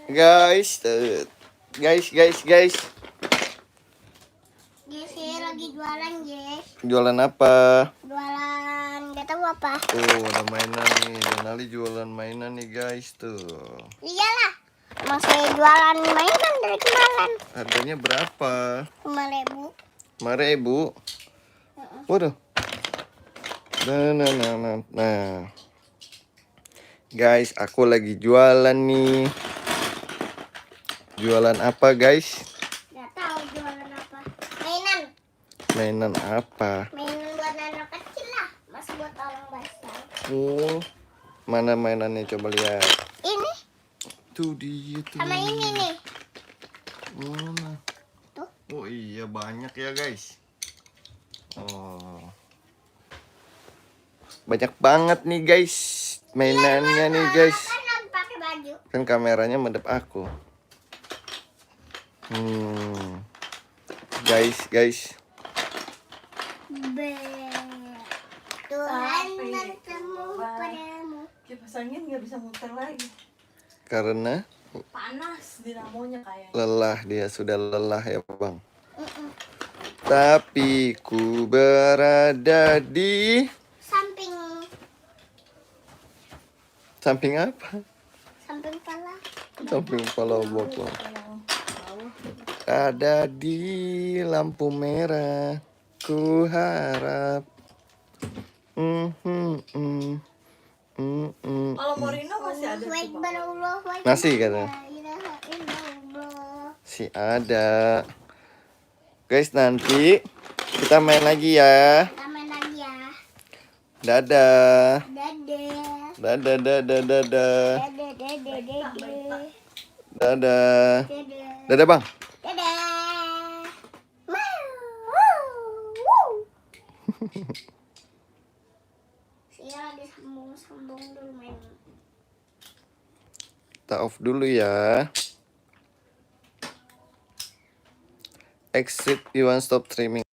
Guys, guys. Guys, saya lagi jualan, guys. Jualan apa? Jualan, nggak tahu apa. Tuh, ada mainan nih. Denali jualan mainan nih, guys. Tuh. Iyalah, emang saya jualan mainan dari kemarin. Harganya berapa? 5.000. 5.000. Waduh. Nah. Guys, aku lagi jualan nih. Jualan apa, guys? Nggak tahu jualan apa. Mainan. Mainan apa? Mainan buat anak kecil lah. Masih buat orang besar. Oh, mana mainannya? Coba lihat. Ini Tuh dia tuh. sama ini nih. Mana? Tuh. Oh iya, banyak ya, guys. Oh. Banyak banget nih, guys. Mainannya nih, guys. Kan lagi pakai baju. Kan kameranya mendep aku. Guys. Tuhan bertemu padamu. Kipas angin nggak bisa muter lagi. Karena Panas dinamonya kayak. lelah, dia sudah lelah ya, Bang. Tapi ku berada di samping apa? Samping pala. Samping Pulau Bogor. Ada di lampu merah. Ku harap. Kalau Morino masih ada tuh, Pak. Masih kan? Si ada. Guys, nanti kita main lagi ya. Kita main lagi ya. Dadah. Dadah. Dadah. Dadah. Dadah, Bang. Dadah. Saya lagi sambung dulu main. Kita off dulu ya. Exit, you want stop streaming.